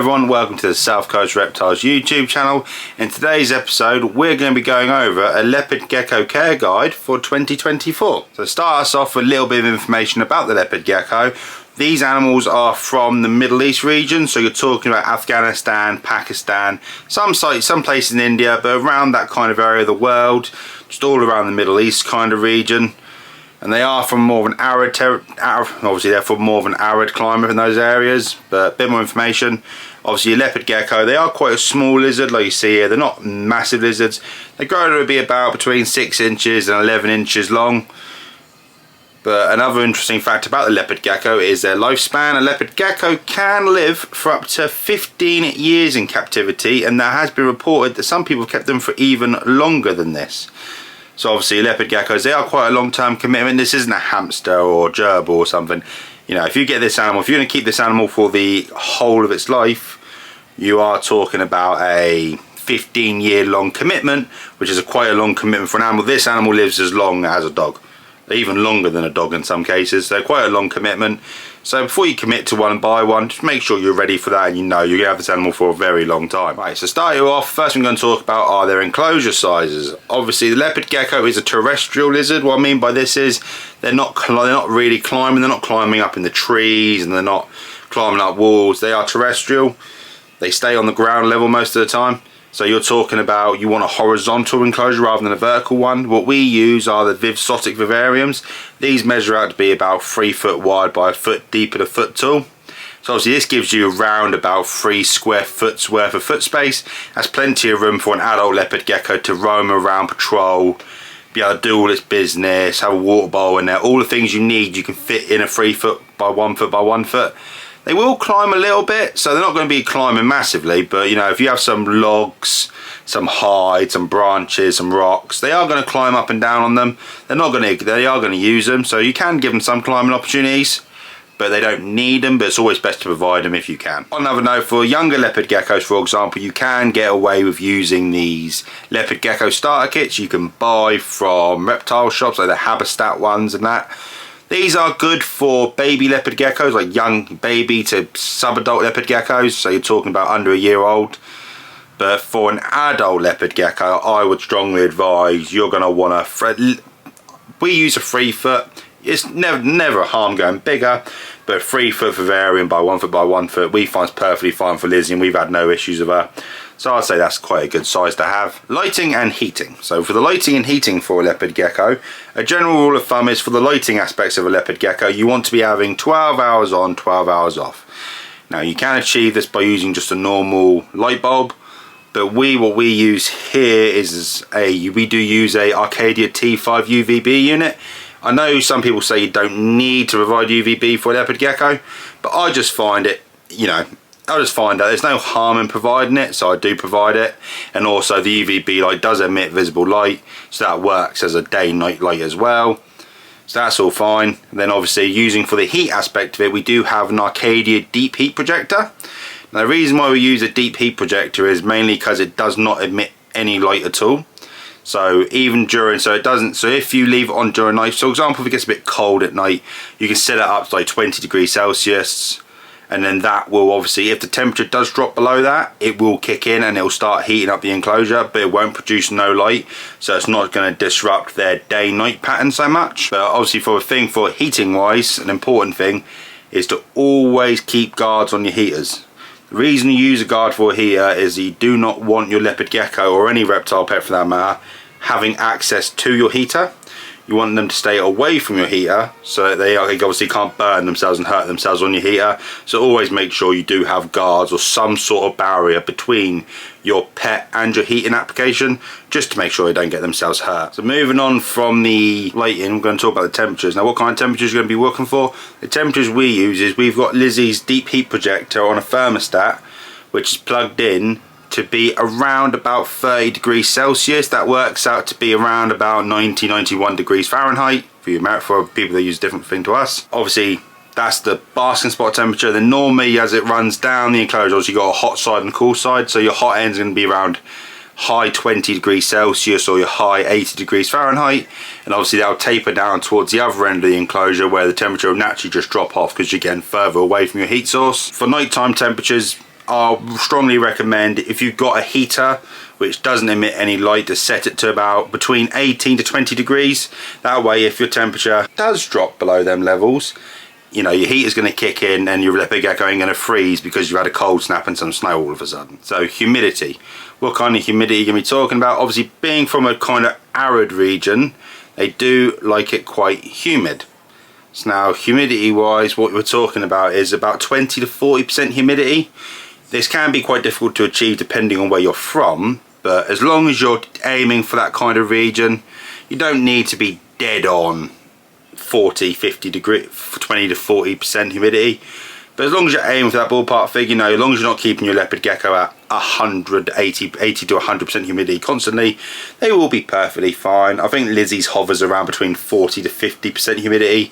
everyone, welcome to the South Coast Reptiles YouTube channel. In today's episode we're going to be going over a leopard gecko care guide for 2024. So to start us off with a little bit of information about the leopard gecko. These animals are from the Middle East region, so you're talking about Afghanistan, Pakistan, some places in India, but around that kind of area of the world, just all around the Middle East kind of region. And they are from more of an arid obviously they're from more of an arid climate in those areas. But a bit more information. Obviously, a leopard gecko, they are quite a small lizard, like you see here. They're not massive lizards. They grow to be about between 6 inches and 11 inches long. But another interesting fact about the leopard gecko is their lifespan. A leopard gecko can live for up to 15 years in captivity, and there has been reported that some people have kept them for even longer than this. So obviously leopard geckos, they are quite a long-term commitment. This isn't a hamster or gerbil or something. You know, if you get this animal, if you're going to keep this animal for the whole of its life, you are talking about a 15-year long commitment, which is quite a long commitment for an animal. This animal lives as long as a dog, even longer than a dog in some cases. So quite a long commitment. So before you commit to one and buy one, just make sure you're ready for that and you know you're going to have this animal for a very long time. Right, so start you off, first I'm going to talk about are their enclosure sizes. Obviously the leopard gecko is a terrestrial lizard. What I mean by this is they're not really climbing, they're not climbing up in the trees and they're not climbing up walls. They are terrestrial. They stay on the ground level most of the time. So you're talking about you want a horizontal enclosure rather than a vertical one. What we use are the Vivsotic vivariums. These measure out to be about 3 foot wide by a foot deep and a foot tall. So obviously this gives you around about 3 square foot's worth of foot space. That's plenty of room for an adult leopard gecko to roam around, patrol, be able to do all its business, have a water bowl in there. All the things you need you can fit in a 3 foot by 1 foot by 1 foot. They will climb a little bit, so they're not going to be climbing massively, but you know, if you have some logs, some hide, some branches, some rocks, they are going to climb up and down on them. They are going to use them, so you can give them some climbing opportunities, but they don't need them, but it's always best to provide them if you can. On another note, for younger leopard geckos, for example, you can get away with using these leopard gecko starter kits you can buy from reptile shops, like the Habitat ones and that. These are good for baby leopard geckos, like young baby to sub-adult leopard geckos, so you're talking about under a year old. But for an adult leopard gecko, I would strongly advise you're going to want we use a 3 foot. It's never a harm going bigger, but 3 foot vivarium by 1 foot by 1 foot we find perfectly fine for Lizzie, and we've had no issues with her. So I'd say that's quite a good size to have. Lighting and heating. So for the lighting and heating for a leopard gecko, a general rule of thumb is for the lighting aspects of a leopard gecko, you want to be having 12 hours on, 12 hours off. Now you can achieve this by using just a normal light bulb, but what we use here is we do use a Arcadia T5 UVB unit. I know some people say you don't need to provide UVB for a leopard gecko, but I just find it, you know, I just find out there's no harm in providing it, so I do provide it. And also the UVB light does emit visible light, so that works as a day-night light as well. So that's all fine. And then obviously using for the heat aspect of it, we do have an Arcadia deep heat projector. Now the reason why we use a deep heat projector is mainly because it does not emit any light at all. So even during, so if you leave it on during night, so for example if it gets a bit cold at night, you can set it up to like 20 degrees Celsius. And then that will obviously, if the temperature does drop below that, it will kick in and it will start heating up the enclosure, but it won't produce no light, so it's not going to disrupt their day-night pattern so much. But obviously for heating wise, an important thing is to always keep guards on your heaters. The reason you use a guard for a heater is you do not want your leopard gecko, or any reptile pet for that matter, having access to your heater. You want them to stay away from your heater so that they obviously can't burn themselves and hurt themselves on your heater. So always make sure you do have guards or some sort of barrier between your pet and your heating application, just to make sure they don't get themselves hurt. So moving on from the lighting, we're going to talk about the temperatures. Now what kind of temperatures you're going to be looking for? The temperatures we use is we've got Lizzie's deep heat projector on a thermostat, which is plugged in to be around about 30 degrees Celsius. That works out to be around about 91 degrees Fahrenheit for people that use a different thing to us. Obviously that's the basking spot temperature. Then normally as it runs down the enclosure, you got a hot side and a cool side, so your hot end is going to be around high 20 degrees Celsius or your high 80 degrees Fahrenheit, and obviously that'll taper down towards the other end of the enclosure where the temperature will naturally just drop off because you're getting further away from your heat source. For nighttime temperatures, I'll strongly recommend, if you've got a heater which doesn't emit any light, to set it to about between 18 to 20 degrees. That way, if your temperature does drop below them levels, you know, your heater's going to kick in and your leopard gecko ain't going to freeze because you've had a cold snap and some snow all of a sudden. So humidity. What kind of humidity are you going to be talking about? Obviously, being from a kind of arid region, they do like it quite humid. So now, humidity wise, what we're talking about is about 20 to 40% humidity. This can be quite difficult to achieve depending on where you're from, but as long as you're aiming for that kind of region, you don't need to be dead on 40, 50 degree, 20 to 40% humidity. But as long as you're aiming for that ballpark figure, you know, as long as you're not keeping your leopard gecko at 80 to 100% humidity constantly, they will be perfectly fine. I think Lizzie's hovers around between 40 to 50% humidity,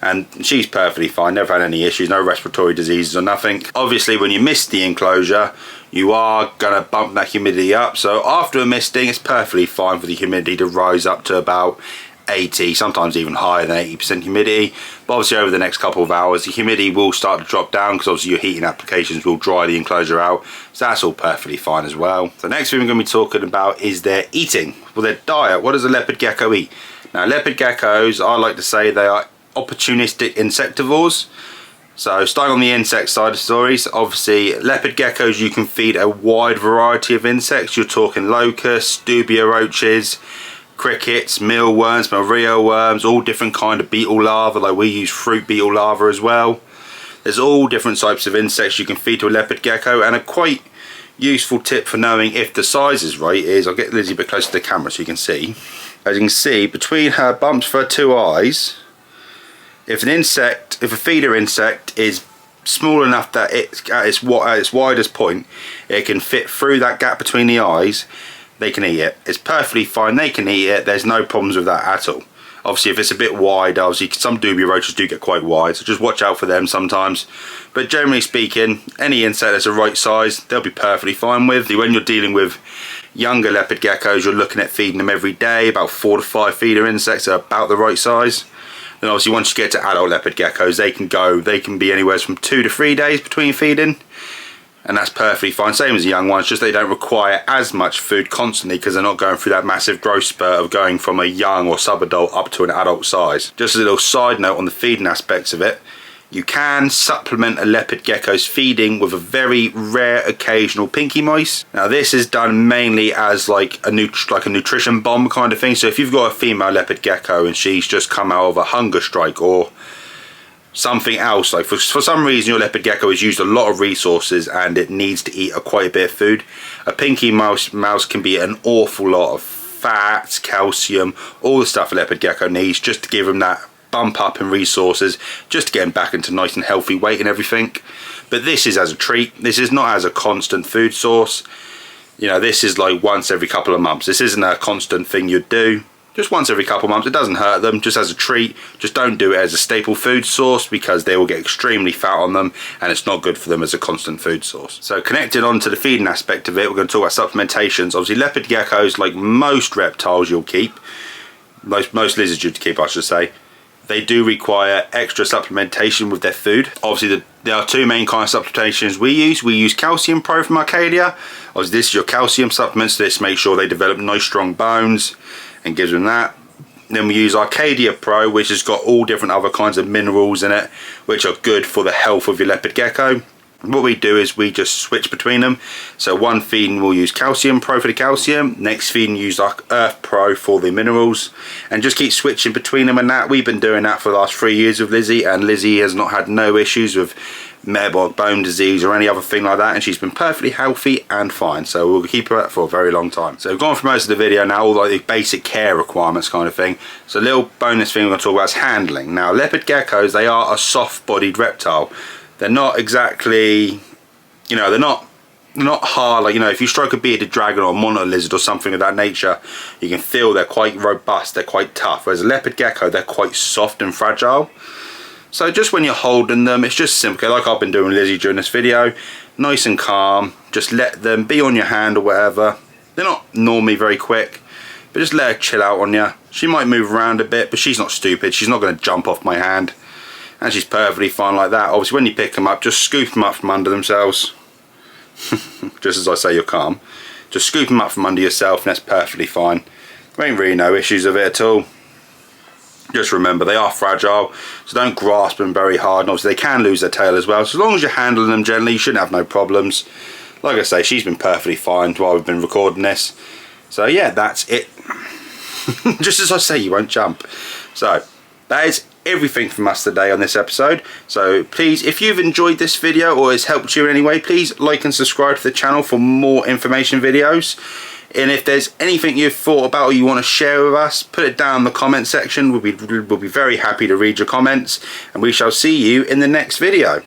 and she's perfectly fine, never had any issues, no respiratory diseases or nothing. Obviously, when you mist the enclosure, you are going to bump that humidity up. So after a misting, it's perfectly fine for the humidity to rise up to about 80, sometimes even higher than 80% humidity. But obviously over the next couple of hours, the humidity will start to drop down because obviously your heating applications will dry the enclosure out. So that's all perfectly fine as well. The next thing we're going to be talking about is their eating, well, their diet. What does a leopard gecko eat? Now, leopard geckos, I like to say they are opportunistic insectivores. So starting on the insect side of stories, obviously leopard geckos, you can feed a wide variety of insects. You're talking locusts, dubia roaches, crickets, mealworms, Maria worms, all different kind of beetle larvae, like we use fruit beetle larvae as well. There's all different types of insects you can feed to a leopard gecko, and a quite useful tip for knowing if the size is right is, I'll get Lizzie a bit closer to the camera so you can see. As you can see, between her bumps for her two eyes, if a feeder insect is small enough that it's at its widest point, it can fit through that gap between the eyes, they can eat it. It's perfectly fine, they can eat it, there's no problems with that at all. Obviously if it's a bit wide, obviously some dubia roaches do get quite wide, so just watch out for them sometimes. But generally speaking, any insect that's the right size, they'll be perfectly fine with. When you're dealing with younger leopard geckos, you're looking at feeding them every day. About 4 to 5 feeder insects are about the right size. Then obviously once you get to adult leopard geckos, they can be anywhere from 2 to 3 days between feeding, and that's perfectly fine. Same as the young ones, just they don't require as much food constantly because they're not going through that massive growth spurt of going from a young or sub-adult up to an adult size. Just as a little side note on the feeding aspects of it, you can supplement a leopard gecko's feeding with a very rare occasional pinky mouse. Now this is done mainly as like a nutrition bomb kind of thing. So if you've got a female leopard gecko and she's just come out of a hunger strike or something else, like for some reason your leopard gecko has used a lot of resources and it needs to eat quite a bit of food, a pinky mouse can be an awful lot of fats, calcium, all the stuff a leopard gecko needs just to give them that bump up in resources, just to get them back into nice and healthy weight and everything. But this is as a treat, this is not as a constant food source. You know, this is like once every couple of months. This isn't a constant thing you'd do. Just once every couple of months. It doesn't hurt them, just as a treat. Just don't do it as a staple food source because they will get extremely fat on them and it's not good for them as a constant food source. So connected on to the feeding aspect of it, we're going to talk about supplementations. Obviously leopard geckos, like most reptiles you'll keep, most lizards you'd keep I should say, they do require extra supplementation with their food. Obviously there are two main kinds of supplementations we use. We use Calcium Pro from Arcadia. Obviously this is your calcium supplements. This makes sure they develop nice strong bones and gives them that. Then we use Arcadia Pro, which has got all different other kinds of minerals in it, which are good for the health of your leopard gecko. What we do is we just switch between them. So one feeding we'll use Calcium Pro for the calcium, next feeding use our Earth Pro for the minerals, and just keep switching between them. And that we've been doing that for the last 3 years with Lizzie, and Lizzie has not had no issues with metabolic bone disease or any other thing like that, and she's been perfectly healthy and fine. So we'll keep her for a very long time. So we've gone through most of the video now, all like the basic care requirements kind of thing. So a little bonus thing we're going to talk about is handling. Now leopard geckos, they are a soft-bodied reptile. They're not exactly, you know, they're not hard. Like, you know, if you stroke a bearded dragon or a monitor lizard or something of that nature, you can feel they're quite robust, they're quite tough. Whereas a leopard gecko, they're quite soft and fragile. So just when you're holding them, it's just simple, like I've been doing with Lizzie during this video, nice and calm, just let them be on your hand or whatever. They're not normally very quick, but just let her chill out on you. She might move around a bit, but she's not stupid, she's not going to jump off my hand. And she's perfectly fine like that. Obviously when you pick them up, just scoop them up from under themselves. just as I say you're calm. Just scoop them up from under yourself and that's perfectly fine. There ain't really no issues with it at all. Just remember, they are fragile, so don't grasp them very hard. And obviously they can lose their tail as well, so as long as you're handling them gently, you shouldn't have no problems. Like I say, she's been perfectly fine while we've been recording this. So yeah, that's it. Just as I say, you won't jump. So that is everything from us today on this episode. So please, if you've enjoyed this video or it's helped you in any way, please like and subscribe to the channel for more information videos. And if there's anything you've thought about or you want to share with us, put it down in the comment section. We'll be very happy to read your comments, and we shall see you in the next video.